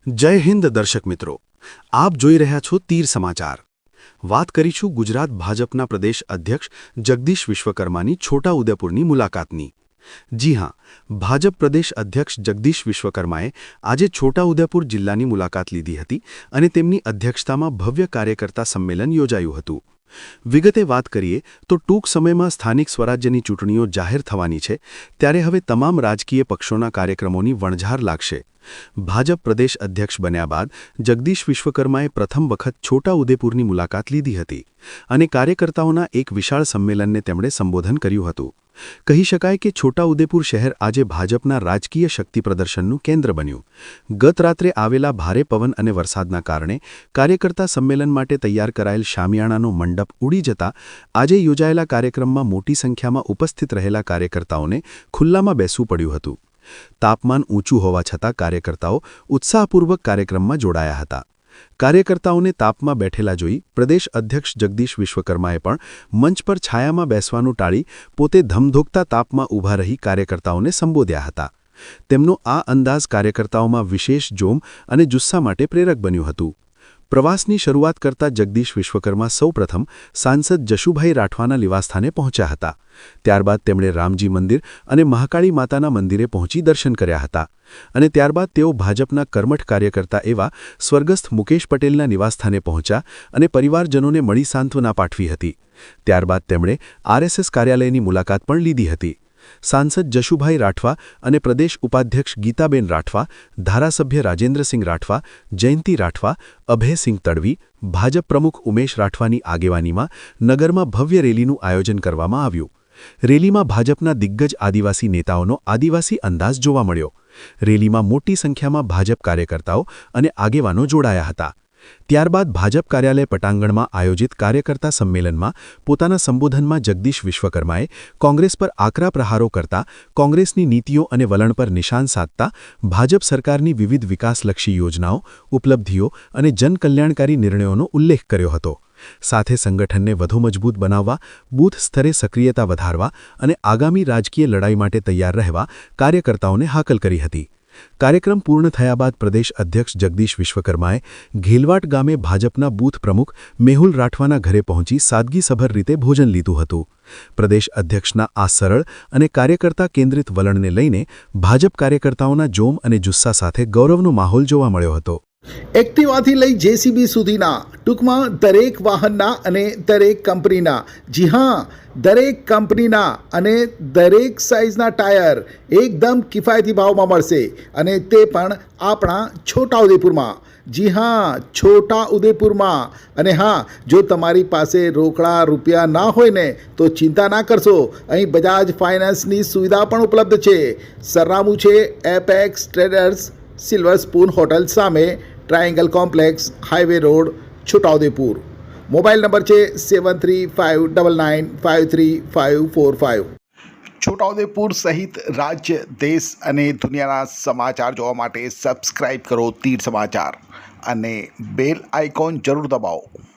જય હિન્દ દર્શક મિત્રો, આપ જોઈ રહ્યા છો તીર સમાચાર. વાત કરીશું ગુજરાત ભાજપના પ્રદેશ અધ્યક્ષ જગદીશ વિશ્વકર્માની છોટાઉદેપુરની મુલાકાતની. જી હાં, ભાજપ પ્રદેશ અધ્યક્ષ જગદીશ વિશ્વકર્માએ આજે છોટાઉદેપુર જિલ્લાની મુલાકાત લીધી હતી અને તેમની અધ્યક્ષતામાં ભવ્ય કાર્યકર્તા સંમેલન યોજાયું હતું. વિગતે વાત કરીએ તો ટૂંક સમયમાં સ્થાનિક સ્વરાજ્યની ચૂંટણીઓ જાહેર થવાની છે, ત્યારે હવે તમામ રાજકીય પક્ષોના કાર્યક્રમોની વણઝાર લાગશે. ભાજપ પ્રદેશ અધ્યક્ષ બન્યા બાદ જગદીશ વિશ્વકર્માએ પ્રથમ વખત છોટાઉદેપુરની મુલાકાત લીધી હતી અને કાર્યકર્તાઓના એક વિશાળ સંમેલનને તેમણે સંબોધન કર્યું હતું. કહી શકાય કે છોટાઉદેપુર શહેર આજે ભાજપના રાજકીય શક્તિ પ્રદર્શનનું કેન્દ્ર બન્યું. ગત રાત્રે આવેલા ભારે પવન અને વરસાદના કારણે કાર્યકર્તા સંમેલન માટે તૈયાર કરાયેલ શામિયાણાનો મંડપ ઉડી જતા આજે યોજાયેલા કાર્યક્રમમાં મોટી સંખ્યામાં ઉપસ્થિત રહેલા કાર્યકર્તાઓને ખુલ્લામાં બેસવું પડ્યું હતું. તાપમાન ઊંચું હોવા છતાં કાર્યકર્તાઓ ઉત્સાહપૂર્વક કાર્યક્રમમાં જોડાયા હતા. કાર્યકર્તાઓને તાપમાં બેઠેલા જોઈ પ્રદેશ અધ્યક્ષ જગદીશ વિશ્વકર્માએ પણ મંચ પર છાયામાં બેસવાનું ટાળી પોતે ધમધોકતા તાપમાં ઊભા રહી કાર્યકર્તાઓને સંબોધ્યા હતા. તેમનો આ અંદાજ કાર્યકર્તાઓમાં વિશેષ જોમ અને જુસ્સા માટે પ્રેરક બન્યું હતું. પ્રવાસની શરૂઆત કરતા જગદીશ વિશ્વકર્મા સૌપ્રથમ સાંસદ જશુભાઈ રાઠવાના નિવાસસ્થાને પહોંચ્યા હતા. ત્યારબાદ તેમણે રામજી મંદિર અને મહાકાળી માતાના મંદિરે પહોંચી દર્શન કર્યા હતા અને ત્યારબાદ તેઓ ભાજપના કર્મઠ કાર્યકર્તા એવા સ્વર્ગસ્થ મુકેશ પટેલના નિવાસસ્થાને પહોંચ્યા અને પરિવારજનોને મળી સાંત્વના પાઠવી હતી. ત્યારબાદ તેમણે આરએસએસ કાર્યાલયની મુલાકાત પણ લીધી હતી. સાંસદ જશુભાઈ રાઠવા અને પ્રદેશ ઉપાધ્યક્ષ ગીતાબેન રાઠવા, ધારાસભ્ય રાજેન્દ્રસિંહ રાઠવા, જયંતિ રાઠવા, અભયસિંહ તડવી, ભાજપ પ્રમુખ ઉમેશ રાઠવાની આગેવાનીમાં નગરમાં ભવ્ય રેલીનું આયોજન કરવામાં આવ્યું. રેલીમાં ભાજપના દિગ્ગજ આદિવાસી નેતાઓનો આદિવાસી અંદાજ જોવા મળ્યો. રેલીમાં મોટી સંખ્યામાં ભાજપ કાર્યકર્તાઓ અને આગેવાનો જોડાયા હતા. ત્યારબાદ ભાજપ કાર્યાલય પટાંગણમાં આયોજિત કાર્યકર્તા સંમેલનમાં પોતાના સંબોધનમાં જગદીશ વિશ્વકર્માએ કોંગ્રેસ પર આકરા પ્રહારો કરતા, કોંગ્રેસની નીતિઓ અને વલણ પર નિશાન સાધતા ભાજપ સરકારની વિવિધ વિકાસલક્ષી યોજનાઓ, ઉપલબ્ધિઓ અને જનકલ્યાણકારી નિર્ણયોનો ઉલ્લેખ કર્યો હતો. સાથે સંગઠનને વધુ મજબૂત બનાવવા, બૂથ સ્તરે સક્રિયતા વધારવા અને આગામી રાજકીય લડાઈ માટે તૈયાર રહેવા કાર્યકર્તાઓને હાકલ કરી હતી. કાર્યક્રમ પૂર્ણ થયા બાદ પ્રદેશ અધ્યક્ષ જગદીશ વિશ્વકર્માએ ઘેલવાટ ગામે ભાજપના બૂથ પ્રમુખ મેહુલ રાઠવાના ઘરે પહોંચી સાદગીસભર રીતે ભોજન લીધું હતું. પ્રદેશ અધ્યક્ષના આ સરળ અને કાર્યકર્તા કેન્દ્રિત વલણને લઈને ભાજપ કાર્યકર્તાઓના જોમ અને જુસ્સા સાથે ગૌરવનો માહોલ જોવા મળ્યો હતો. એક્ટિવાથી લઈ જેસીબી સુધીના, ટૂંકમાં દરેક વાહનના અને દરેક કંપનીના, જી હાં, દરેક કંપનીના અને દરેક સાઇઝના ટાયર એકદમ કિફાયતી ભાવમાં મળશે અને તે પણ આપણા છોટાઉદેપુરમાં. જી હાં, છોટાઉદેપુરમાં. અને હા, જો તમારી પાસે રોકડા રૂપિયા ના હોય ને તો ચિંતા ના કરશો, અહીં બજાજ ફાઇનાન્સની સુવિધા પણ ઉપલબ્ધ છે. સરનામું છે Apex traders, silver spoon hotel સામે, triangle complex, highway road, Chhotaudepur. Mobile number છે 7359953545. છોટાઉદેપુર સહિત રાજ્ય, દેશ અને દુનિયાના સમાચાર જોવા માટે સબસ્ક્રાઈબ કરો તીર સમાચાર અને બેલ આઇકોન જરૂર દબાવો.